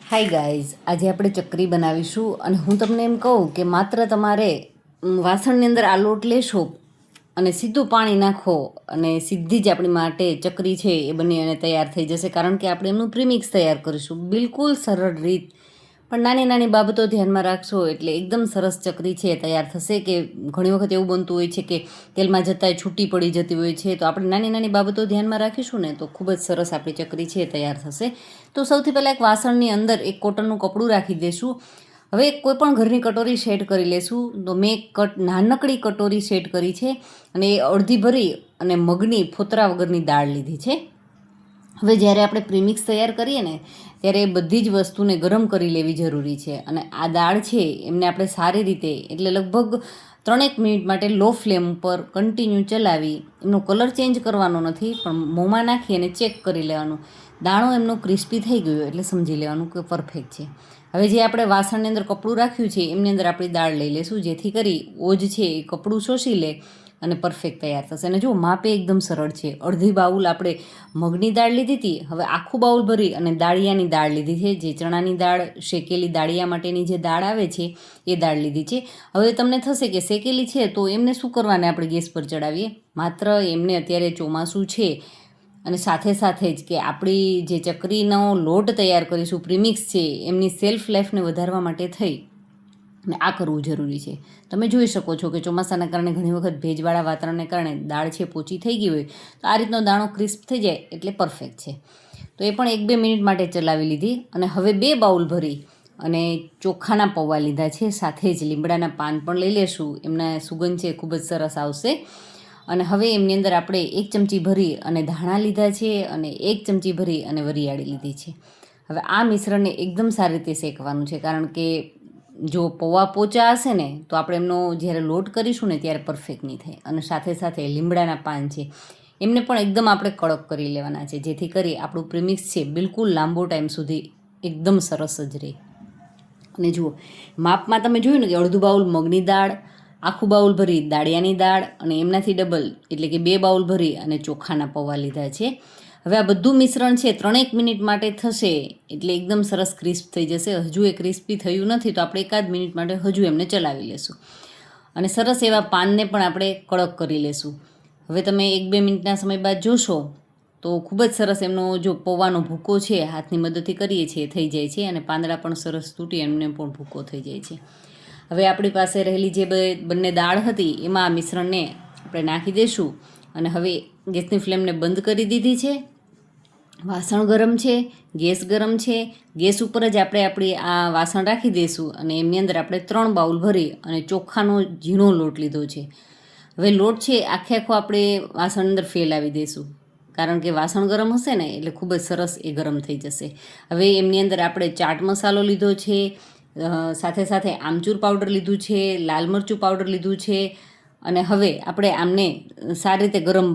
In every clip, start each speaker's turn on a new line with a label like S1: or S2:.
S1: Hi guys, આજે આપણે ચકરી બનાવીશું અને હું તમને એમ કહું કે માત્ર તમારે વાસણની અંદર આ લોટ લેશો અને સીધું પાણી નાખો અને સીધી જ આપણી માટે ચકરી છે એ બની અને તૈયાર થઈ જશે. કારણ કે આપણે એમનું પ્રીમિક્સ તૈયાર કરીશું. બિલકુલ સરળ રીત, પણ નાની નાની બાબતો ધ્યાનમાં રાખશો એટલે એકદમ સરસ ચકરી છે તૈયાર થશે. કે ઘણી વખત એવું બનતું હોય છે કે તેલમાં જતાંય છૂટી પડી જતી હોય છે, તો આપણે નાની નાની બાબતો ધ્યાનમાં રાખીશું ને તો ખૂબ જ સરસ આપણી ચકરી છે તૈયાર થશે. તો સૌથી પહેલાં એક વાસણની અંદર એક કોટનનું કપડું રાખી દઈશું. હવે કોઈ પણ ઘરની કટોરી સેટ કરી લેશું. તો મેં નાનકડી કટોરી સેટ કરી છે અને એ અડધી ભરી અને મગની ફોતરા વગરની દાળ લીધી છે. હવે જ્યારે આપણે પ્રીમિક્સ તૈયાર કરીએ ને ત્યારે એ બધી જ વસ્તુને ગરમ કરી લેવી જરૂરી છે. અને આ દાળ છે એમને આપણે સારી રીતે એટલે લગભગ 3-1 મિનિટ માટે લો ફ્લેમ પર કન્ટિન્યુ ચલાવી, એમનો કલર ચેન્જ કરવાનો નથી પણ મોંમાં નાખી અને ચેક કરી લેવાનું. દાણો એમનો ક્રિસ્પી થઈ ગયો એટલે સમજી લેવાનું કે પરફેક્ટ છે. હવે જે આપણે વાસણની અંદર કપડું રાખ્યું છે એમની અંદર આપણી દાળ લઈ લઈશું, જેથી કરી ઓજ છે એ કપડું શોષી લે અને પરફેક્ટ તૈયાર થશે. અને જો માપે એકદમ સરળ છે. અડધી બાઉલ આપણે મગની દાળ લીધી હતી, હવે આખું બાઉલ ભરી અને દાળિયાની દાળ લીધી છે. જે ચણાની દાળ, શેકેલી દાળિયા માટેની જે દાળ આવે છે એ દાળ લીધી છે. હવે તમને થશે કે શેકેલી છે તો એમને શું કરવાને આપણે ગેસ પર ચડાવીએ. માત્ર એમને અત્યારે ચોમાસું છે અને સાથે સાથે જ કે આપણી જે ચકરીનો લોટ તૈયાર કરીશું, પ્રીમિક્સ છે, એમની સેલ્ફ લાઈફને વધારવા માટે થઈ અને આ કરવું જરૂરી છે. તમે જોઈ શકો છો કે ચોમાસાના કારણે ઘણી વખત ભેજવાળા વાતાવરણને કારણે દાળ છે પોચી થઈ ગઈ હોય, તો આ રીતનો દાણો ક્રિસ્પ થઈ જાય એટલે પરફેક્ટ છે. તો એ પણ 1-2 મિનિટ માટે ચલાવી લીધી. અને હવે 2 બાઉલ ભરી અને ચોખાના પૌવા લીધા છે. સાથે જ લીમડાના પાન પણ લઈ લેશું, એમના સુગંધ છે ખૂબ જ સરસ આવશે. અને હવે એમની અંદર આપણે 1 ચમચી ભરી અને ધાણા લીધા છે અને 1 ચમચી ભરી અને વરિયાળી લીધી છે. હવે આ મિશ્રણને એકદમ સારી રીતે શેકવાનું છે, કારણ કે જો પૌવા પોચા હશે ને તો આપણે એમનો જ્યારે લોટ કરીશું ને ત્યારે પરફેક્ટ નહીં થાય. અને સાથે સાથે લીમડાના પાન છે એમને પણ એકદમ આપણે કડક કરી લેવાના છે, જેથી કરી આપણું પ્રીમિક્સ છે બિલકુલ લાંબો ટાઈમ સુધી એકદમ સરસ જ રહે. અને જુઓ, માપમાં તમે જોયું ને કે અડધું બાઉલ મગની દાળ, આખું બાઉલ ભરી દાળિયાની દાળ અને એમનાથી ડબલ એટલે કે 2 બાઉલ ભરી અને ચોખાના પૌવા લીધા છે. હવે આ બધું મિશ્રણ છે 3-1 મિનિટ માટે થશે એટલે એકદમ સરસ ક્રિસ્પ થઈ જશે. હજુ એ ક્રિસ્પી થયું નથી તો આપણે 1-8 મિનિટ માટે હજુ એમને ચલાવી લેશું અને સરસ એવા પાનને પણ આપણે કડક કરી લેશું. હવે તમે 1-2 મિનિટના સમય બાદ જોશો તો ખૂબ જ સરસ એમનો જો પૌવાનો ભૂકો છે હાથની મદદથી કરીએ છીએ થઈ જાય છે અને પાંદડા પણ સરસ તૂટી એમને પણ ભૂકો થઈ જાય છે. હવે આપણી પાસે રહેલી જે બંને દાળ હતી એમાં આ મિશ્રણને આપણે નાખી દઈશું. અને હવે ગેસની ફ્લેમને બંધ કરી દીધી છે. વાસણ ગરમ છે, ગેસ ગરમ છે. ગેસ ઉપર જ આપણે આપણી આ વાસણ રાખી દઈશું અને એમની અંદર આપણે 3 બાઉલ ભરી અને ચોખાનો ઝીણો લોટ લીધો છે. હવે લોટ છે આખો આપણે વાસણ અંદર ફેલાવી દઈશું, કારણ કે વાસણ ગરમ હશે ને એટલે ખૂબ જ સરસ એ ગરમ થઈ જશે. હવે એમની અંદર આપણે ચાટ મસાલો લીધો છે, સાથે સાથે આમચૂર પાવડર લીધું છે, લાલ મરચું પાવડર લીધું છે. અને હવે આપણે આમને સારી રીતે ગરમ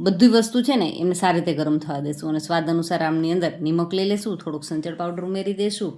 S1: બધી વસ્તુ છે ને એમને સારી રીતે ગરમ થવા દઈશું. અને સ્વાદ અનુસાર આમની અંદર નિમક લઈ લઈશું, થોડુંક સંચળ પાવડર ઉમેરી દઈશું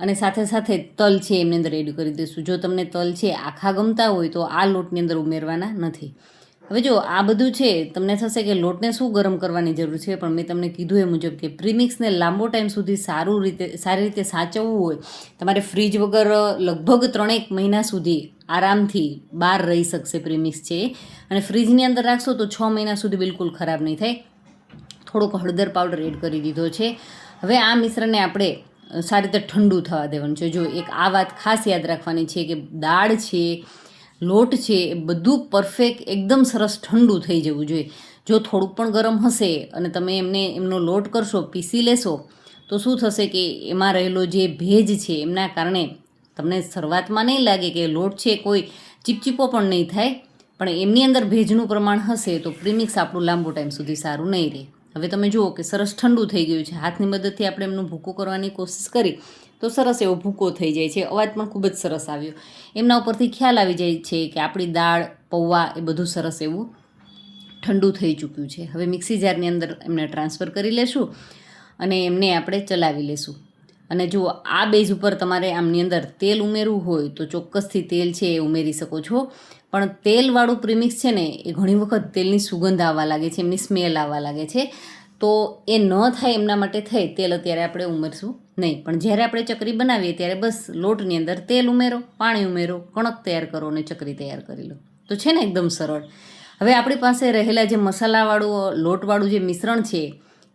S1: અને સાથે સાથે તલ છે એમની અંદર એડ કરી દઈશું. જો તમને તલ છે આખા ગમતા હોય તો આ લોટની અંદર ઉમેરવાના નથી. હવે જો આ બધું છે તમને થશે કે લોટને શું ગરમ કરવાની જરૂર છે, પણ મેં તમને કીધું એ મુજબ કે પ્રીમિક્સને લાંબો ટાઈમ સુધી સારી રીતે સાચવવું હોય, તમારે ફ્રીજ વગર લગભગ 3-1 મહિના સુધી આરામથી બહાર રહી શકશે પ્રીમિક્સ છે. અને ફ્રીજની અંદર રાખશો તો 6 મહિના સુધી બિલકુલ ખરાબ નહીં થાય. થોડોક હળદર પાવડર એડ કરી દીધો છે. હવે આ મિશ્રણને આપણે સારી રીતે ઠંડુ થવા દેવાનું છે. જો એક આ વાત ખાસ યાદ રાખવાની છે કે દાળ છે, લોટ છે, એ બધું પરફેક્ટ એકદમ સરસ ઠંડુ થઈ જવું જોઈએ. જો થોડુંક પણ ગરમ હશે અને તમે એમનો લોટ કરશો, પીસી લેશો, તો શું થશે કે એમાં રહેલો જે ભેજ છે એમના કારણે તમને શરૂઆતમાં નહીં લાગે કે લોટ છે કોઈ ચીપચીપો પણ નહીં થાય, પણ એમની અંદર ભેજનું પ્રમાણ હશે તો પ્રીમિક્સ આપણું લાંબો ટાઈમ સુધી સારું નહીં રહે. હવે તમે જુઓ કે સરસ ઠંડુ થઈ ગયું છે. હાથની મદદથી આપણે એમનું ભૂકો કરવાની કોશિશ કરી તો સરસ એવો ભૂકો થઈ જાય છે. અવાજ પણ ખૂબ જ સરસ આવ્યો. એમના ઉપરથી ખ્યાલ આવી જાય છે કે આપણી દાળ, પૌવા એ બધું સરસ એવું ઠંડુ થઈ ચૂક્યું છે. હવે મિક્સી જારની અંદર એમને ટ્રાન્સફર કરી લેશું અને એમને આપણે ચલાવી લેશું. અને જો આ બેઝ ઉપર તમારે આમની અંદર તેલ ઉમેરવું હોય તો ચોક્કસથી તેલ છે એ ઉમેરી શકો છો. પણ તેલવાળું પ્રીમિક્સ છે ને એ ઘણી વખત તેલની સુગંધ આવવા લાગે છે, એમની સ્મેલ આવવા લાગે છે. તો એ ન થાય એમના માટે થઈ તેલ અત્યારે આપણે ઉમેરશું નહીં. પણ જ્યારે આપણે ચકરી બનાવીએ ત્યારે બસ લોટની અંદર તેલ ઉમેરો, પાણી ઉમેરો, કણક તૈયાર કરો અને ચકરી તૈયાર કરી લો. તો છે ને એકદમ સરળ. હવે આપણી પાસે રહેલા જે મસાલાવાળું લોટવાળું જે મિશ્રણ છે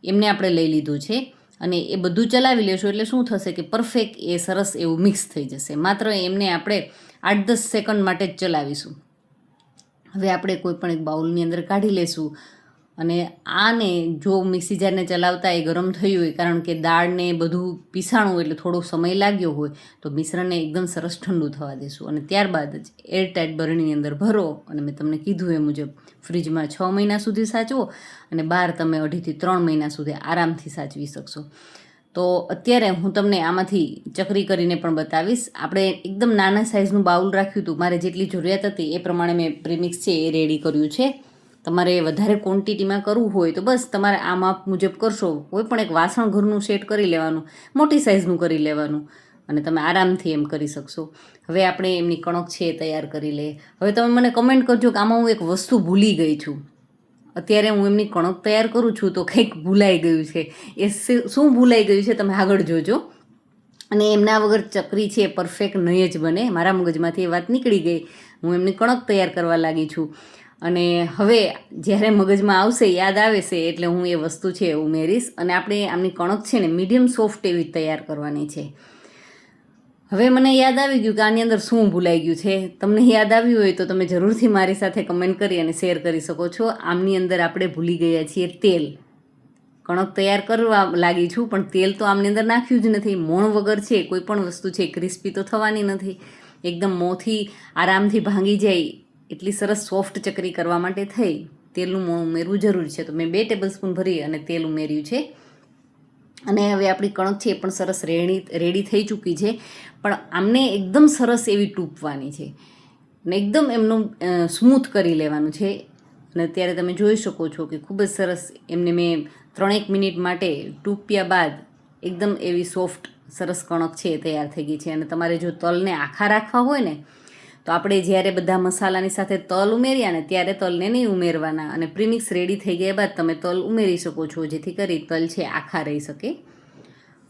S1: એમને આપણે લઈ લીધું છે અને એ બધું ચલાવી લેશું એટલે શું થશે કે પરફેક્ટ એ સરસ એવું મિક્સ થઈ જશે. માત્ર એમને આપણે 8-10 સેકન્ડ માટે જ ચલાવીશું. હવે આપણે કોઈ પણ એક બાઉલની અંદર કાઢી લેશું અને આને જો મિક્સી જારને ચલાવતા એ ગરમ થયું હોય, કારણ કે દાળને બધું પીસાણું એટલે થોડો સમય લાગ્યો હોય, તો મિશ્રણને એકદમ સરસ ઠંડુ થવા દેશું અને ત્યારબાદ જ એરટાઇટ બરણીની અંદર ભરો અને મેં તમને કીધું એ મુજબ ફ્રીજમાં 6 મહિના સુધી સાચવો અને બહાર તમે 2.5 થી 3 મહિના સુધી આરામથી સાચવી શકશો. તો અત્યારે હું તમને આમાંથી ચકરી કરીને પણ બતાવીશ. આપણે એકદમ નાના સાઇઝનું બાઉલ રાખ્યું હતું, મારે જેટલી જરૂરિયાત હતી એ પ્રમાણે મેં પ્રીમિક્સ છે એ રેડી કર્યું છે. તમારે વધારે ક્વોન્ટિટીમાં કરવું હોય તો બસ તમારે આ માપ મુજબ કરશો. કોઈ પણ એક વાસણ ઘરનું સેટ કરી લેવાનું, મોટી સાઇઝનું કરી લેવાનું અને તમે આરામથી એમ કરી શકશો. હવે આપણે એમની કણક છે એ તૈયાર કરી લઈએ. હવે તમે મને કમેન્ટ કરજો કે આમાં હું એક વસ્તુ ભૂલી ગઈ છું. અત્યારે હું એમની કણક તૈયાર કરું છું તો કંઈક ભૂલાઈ ગયું છે. એ શું ભૂલાઈ ગયું છે તમે આગળ જોજો. અને એમના વગર ચકરી છે પરફેક્ટ નહીં જ બને. મારા મગજમાંથી એ વાત નીકળી ગઈ. હું એમની કણક તૈયાર કરવા લાગી છું અને હવે જ્યારે મગજમાં આવશે, યાદ આવે છે એટલે હું એ વસ્તુ છે એ ઉમેરીશ. અને આપણે આમની કણક છે ને મીડિયમ સોફ્ટ એવી તૈયાર કરવાની છે. હવે મને યાદ આવી ગયું કે આની અંદર શું ભૂલાઈ ગયું છે. તમને યાદ આવ્યું હોય તો તમે જરૂરથી મારી સાથે કમેન્ટ કરી અને શેર કરી શકો છો. આમની અંદર આપણે ભૂલી ગયા છીએ તેલ. કણક તૈયાર કરવા લાગી છું પણ તેલ તો આમની અંદર નાખ્યું જ નથી. મોણ વગર છે કોઈ પણ વસ્તુ છે ક્રિસ્પી તો થવાની નથી. એકદમ મોંથી આરામથી ભાંગી જાય એટલી સરસ સોફ્ટ ચકરી કરવા માટે થઈ તેલનું મોણ ઉમેરવું જરૂરી છે. તો મેં 2 ટેબલસ્પૂન ભરી અને તેલ ઉમેર્યું છે અને હવે આપણી કણક છે એ પણ સરસ રેડી થઈ ચૂકી છે. પણ આમને એકદમ સરસ એવી ટૂંપવાની છે અને એકદમ એમનું સ્મૂથ કરી લેવાનું છે. અને અત્યારે તમે જોઈ શકો છો કે ખૂબ જ સરસ એમને મેં 3-1 મિનિટ માટે ટૂંપ્યા બાદ એકદમ એવી સોફ્ટ સરસ કણક છે એ તૈયાર થઈ ગઈ છે. અને તમારે જો તલને આખા રાખવા હોય ને તો આપણે જ્યારે બધા મસાલાની સાથે તલ ઉમેર્યા ને ત્યારે તલને નહીં ઉમેરવાના અને પ્રીમિક્સ રેડી થઈ ગયા બાદ તમે તલ ઉમેરી શકો છો, જેથી કરી તલ છે આખા રહી શકે.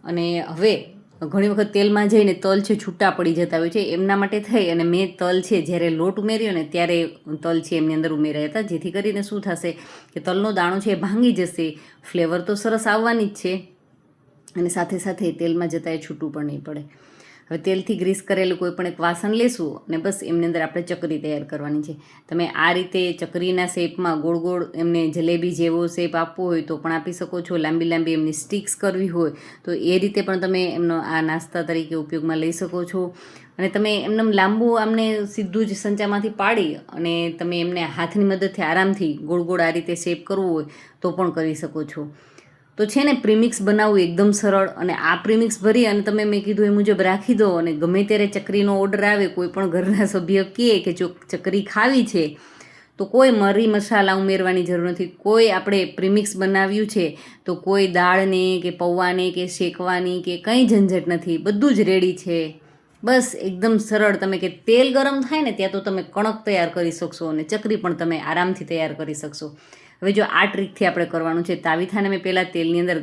S1: અને હવે ઘણી વખત તેલમાં જઈને તલ છે છૂટા પડી જતા હોય છે, એમના માટે થઈ અને મેં તલ છે જ્યારે લોટ ઉમેર્યો ને ત્યારે તલ છે એમની અંદર ઉમેર્યા હતા, જેથી કરીને શું થશે કે તલનો દાણો છે એ ભાંગી જશે. ફ્લેવર તો સરસ આવવાની જ છે અને સાથે સાથે તેલમાં જતાં એ છૂટું પણ નહીં પડે. હવે તેલથી ગ્રીસ કરેલું કોઈ પણ એક વાસણ લેશું અને બસ એમની અંદર આપણે ચકરી તૈયાર કરવાની છે. તમે આ રીતે ચકરીના શેપમાં ગોળ ગોળ એમને જલેબી જેવો શેપ આપવો હોય તો પણ આપી શકો છો. લાંબી લાંબી એમની સ્ટિક્સ કરવી હોય તો એ રીતે પણ તમે એમનો આ નાસ્તા તરીકે ઉપયોગમાં લઈ શકો છો. અને તમે એમને લાંબુ આમને સીધું જ સંચામાંથી પાડી અને તમે એમને હાથની મદદથી આરામથી ગોળ ગોળ આ રીતે શેપ કરવું હોય તો પણ કરી શકો છો. તો છે ને પ્રીમિક્સ બનાવવું એકદમ સરળ. અને આ પ્રીમિક્સ ભરી અને તમે મેં કીધું એ મુજબ રાખી દો અને ગમે ત્યારે ચકરીનો ઓર્ડર આવે, કોઈ પણ ઘરના સભ્ય કહે કે જો ચકરી ખાવી છે તો કોઈ મરી મસાલા ઉમેરવાની જરૂર નથી. કોઈ આપણે પ્રીમિક્સ બનાવ્યું છે તો કોઈ દાળને કે પૌવાને કે શેકવાની કે કંઈ ઝંઝટ નથી, બધું જ રેડી છે. બસ એકદમ સરળ. તમે કે તેલ ગરમ થાય ને ત્યાં તો તમે કણક તૈયાર કરી શકશો અને ચકરી પણ તમે આરામથી તૈયાર કરી શકશો. હવે જો આ ટ્રીકથી આપણે કરવાનું છે. તાવીથાને મેં પહેલાં તેલની અંદર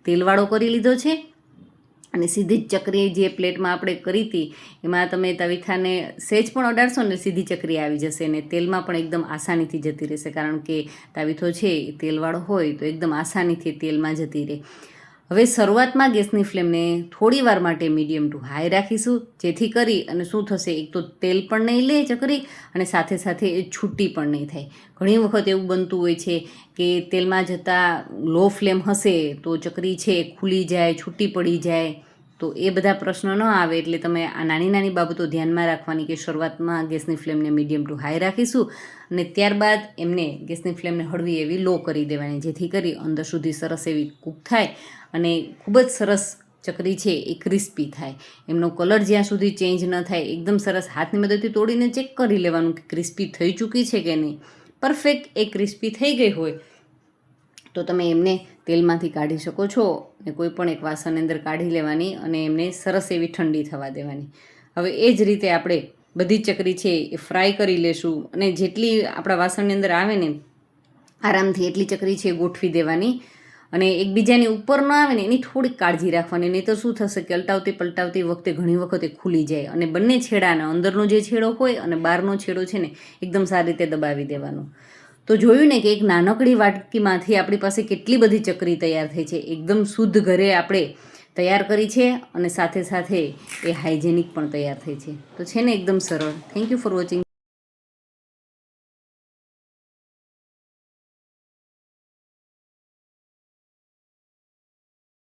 S1: તેલવાળો કરી લીધો છે અને સીધી જ ચકરી જે પ્લેટમાં આપણે કરી હતી એમાં તમે તવીથાને સહેજ પણ અડાડશો ને સીધી ચકરી આવી જશે ને તેલમાં પણ એકદમ આસાનીથી જતી રહેશે, કારણ કે તાવીથો છે એ તેલવાળો હોય તો એકદમ આસાનીથી તેલમાં જતી રહે. હવે શરૂઆતમાં ગેસની ફ્લેમને થોડી વાર માટે મીડિયમ ટુ હાઈ રાખીશું, જેથી કરી અને શું થશે, એક તો તેલ પણ નહીં લે ચકરી અને સાથે સાથે એ છૂટી પણ નહીં થાય. ઘણી વખત એવું બનતું હોય છે કે તેલમાં જતાં લો ફ્લેમ હશે તો ચકરી છે ખુલી જાય, છૂટી પડી જાય. તો એ બધા પ્રશ્નો ન આવે એટલે તમે આ નાની નાની બાબતો ધ્યાનમાં રાખવાની કે શરૂઆતમાં ગેસની ફ્લેમને મીડિયમ ટુ હાઈ રાખીશું અને ત્યારબાદ એમને ગેસની ફ્લેમને હળવી એવી લો કરી દેવાની, જેથી કરી અંદર સુધી સરસ એવી કૂક થાય અને ખૂબ જ સરસ ચકરી છે એ ક્રિસ્પી થાય. એમનો કલર જ્યાં સુધી ચેન્જ ન થાય એકદમ સરસ હાથની મદદથી તોડીને ચેક કરી લેવાનું કે ક્રિસ્પી થઈ ચૂકી છે કે નહીં. પરફેક્ટ એ ક્રિસ્પી થઈ ગઈ હોય તો તમે એમને તેલમાંથી કાઢી શકો છો ને કોઈ પણ એક વાસણની અંદર કાઢી લેવાની અને એમને સરસ એવી ઠંડી થવા દેવાની. હવે એ જ રીતે આપણે બધી ચકરી છે એ ફ્રાય કરી લેશું અને જેટલી આપણા વાસણની અંદર આવે ને આરામથી એટલી ચકરી છે ગોઠવી દેવાની અને એકબીજાની ઉપર ન આવે ને એની થોડીક કાળજી રાખવાની, નહીં તો શું થશે કે પલટાવતી વખતે ઘણી વખત એ ખુલી જાય અને બંને છેડાનો અંદરનો જે છેડો હોય અને બહારનો છેડો છે ને એકદમ સારી રીતે દબાવી દેવાનો. તો જોયું ને કે એક નાનકડી વાટકીમાંથી આપણી પાસે કેટલી બધી ચકરી તૈયાર થઈ છે. એકદમ શુદ્ધ ઘરે આપણે તૈયાર કરી છે અને સાથે સાથે એ હાઇજેનિક પણ તૈયાર થઈ છે. તો છે ને એકદમ સરળ. Thank you for watching.